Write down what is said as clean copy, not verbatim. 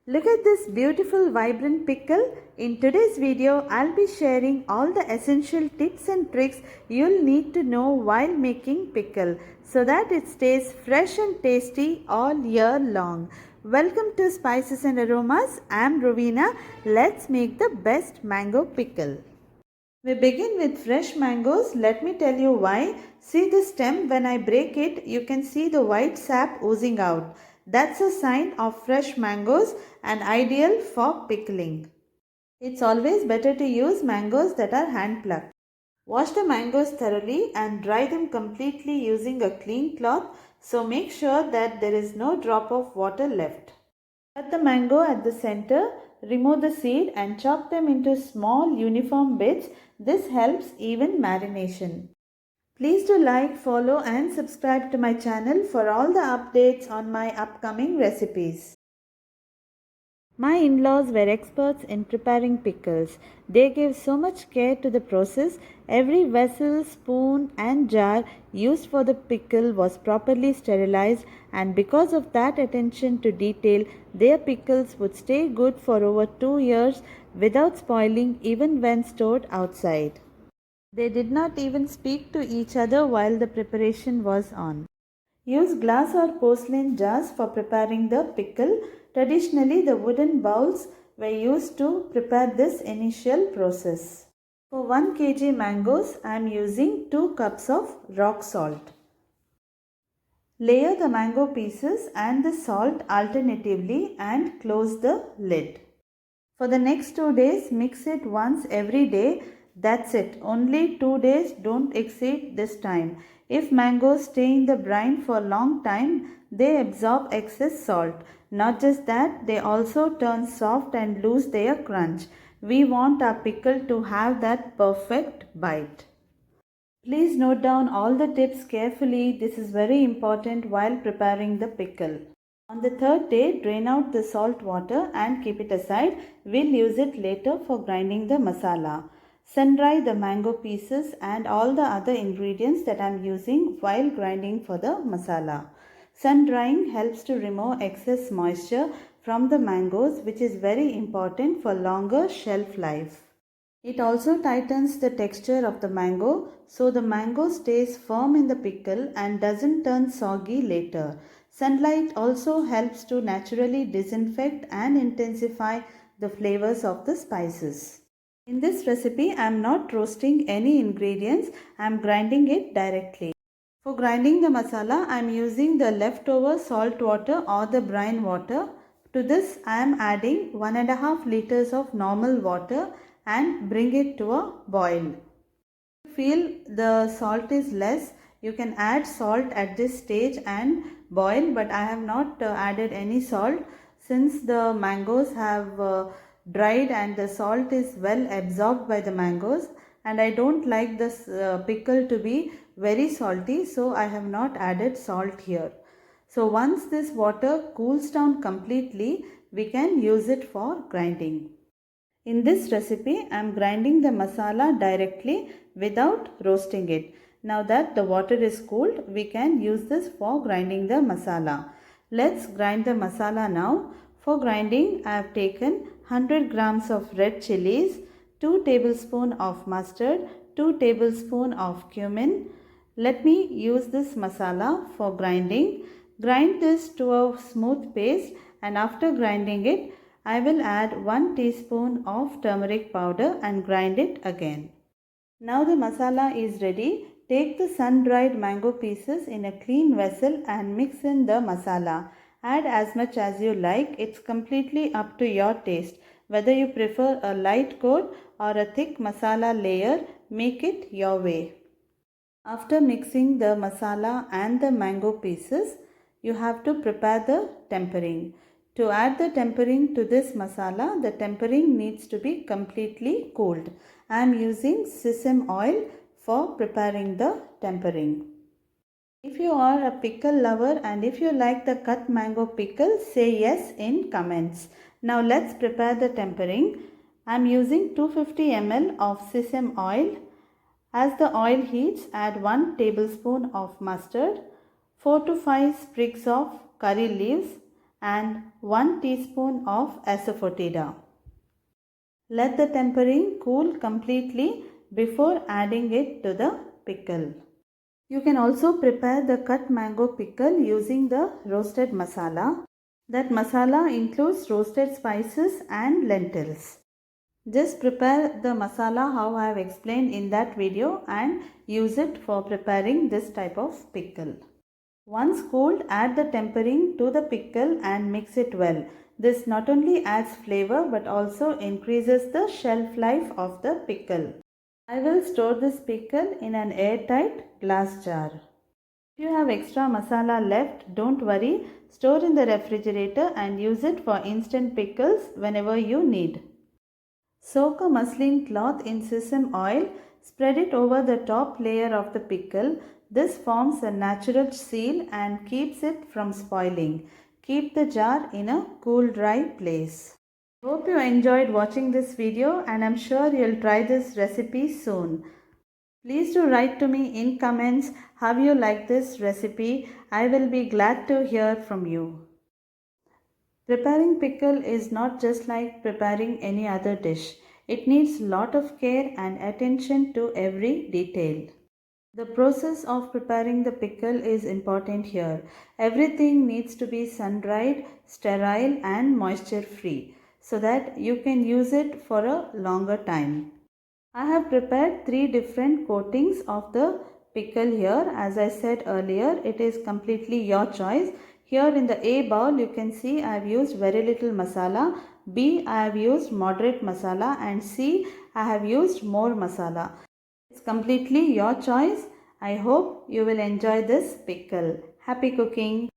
Look at this beautiful vibrant pickle. In today's video, I'll be sharing all the essential tips and tricks you'll need to know while making pickle so that it stays fresh and tasty all year long. Welcome to Spices and Aromas. I'm Rovina. Let's make the best mango pickle. We begin with fresh mangoes. Let me tell you why. See the stem, when I break it, you can see the white sap oozing out. That's a sign of fresh mangoes and ideal for pickling. It's always better to use mangoes that are hand plucked. Wash the mangoes thoroughly and dry them completely using a clean cloth, so make sure that there is no drop of water left. Cut the mango at the center, remove the seed and chop them into small uniform bits. This helps even marination. Please do like, follow and subscribe to my channel for all the updates on my upcoming recipes. My in-laws were experts in preparing pickles. They gave so much care to the process. Every vessel, spoon and jar used for the pickle was properly sterilized, and because of that attention to detail, their pickles would stay good for over 2 years without spoiling even when stored outside. They did not even speak to each other while the preparation was on. Use glass or porcelain jars for preparing the pickle. Traditionally, the wooden bowls were used to prepare this initial process. For 1 kg mangoes, I am using 2 cups of rock salt. Layer the mango pieces and the salt alternatively and close the lid. For the next 2 days, mix it once every day. That's it. Only 2 days, don't exceed this time. If mangoes stay in the brine for a long time, they absorb excess salt. Not just that, they also turn soft and lose their crunch. We want our pickle to have that perfect bite. Please note down all the tips carefully. This is very important while preparing the pickle. On the third day, drain out the salt water and keep it aside. We'll use it later for grinding the masala. Sun dry the mango pieces and all the other ingredients that I am using while grinding for the masala. Sun drying helps to remove excess moisture from the mangoes, which is very important for longer shelf life. It also tightens the texture of the mango, so the mango stays firm in the pickle and doesn't turn soggy later. Sunlight also helps to naturally disinfect and intensify the flavors of the spices. In this recipe, I am not roasting any ingredients, I am grinding it directly. For grinding the masala, I am using the leftover salt water or the brine water. To this, I am adding 1.5 liters of normal water and bring it to a boil. If you feel the salt is less, you can add salt at this stage and boil, but I have not added any salt since the mangoes have dried and the salt is well absorbed by the mangoes, and I don't like this pickle to be very salty, so I have not added salt here. So once this water cools down completely, we can use it for grinding. In this recipe, I am grinding the masala directly without roasting it. Now that the water is cooled, we can use this for grinding the masala. Let's grind the masala now. For grinding, I have taken 100 grams of red chilies, 2 tablespoons of mustard, 2 tablespoons of cumin. Let me use this masala for grinding. Grind this to a smooth paste, and after grinding it, I will add 1 teaspoon of turmeric powder and grind it again. Now the masala is ready. Take the sun-dried mango pieces in a clean vessel and mix in the masala. Add as much as you like. It's completely up to your taste. Whether you prefer a light coat or a thick masala layer, make it your way. After mixing the masala and the mango pieces, you have to prepare the tempering. To add the tempering to this masala, the tempering needs to be completely cooled. I am using sesame oil for preparing the tempering. If you are a pickle lover and if you like the cut mango pickle, say yes in comments. Now let's prepare the tempering. I am using 250 ml of sesame oil. As the oil heats, add 1 tablespoon of mustard, 4 to 5 sprigs of curry leaves, and 1 teaspoon of asafoetida. Let the tempering cool completely before adding it to the pickle. You can also prepare the cut mango pickle using the roasted masala. That masala includes roasted spices and lentils. Just prepare the masala how I have explained in that video and use it for preparing this type of pickle. Once cooled, add the tempering to the pickle and mix it well. This not only adds flavor but also increases the shelf life of the pickle. I will store this pickle in an airtight glass jar. If you have extra masala left, don't worry. Store in the refrigerator and use it for instant pickles whenever you need. Soak a muslin cloth in sesame oil. Spread it over the top layer of the pickle. This forms a natural seal and keeps it from spoiling. Keep the jar in a cool, dry place. I hope you enjoyed watching this video and I'm sure you'll try this recipe soon. Please do write to me in comments how you like this recipe. I will be glad to hear from you. Preparing pickle is not just like preparing any other dish. It needs lot of care and attention to every detail. The process of preparing the pickle is important here. Everything needs to be sun-dried, sterile and moisture-free so that you can use it for a longer time. I have prepared 3 different coatings of the pickle here. As I said earlier, it is completely your choice. Here in the A bowl, you can see I have used very little masala. B, I have used moderate masala. And C, I have used more masala. It's completely your choice. I hope you will enjoy this pickle. Happy cooking!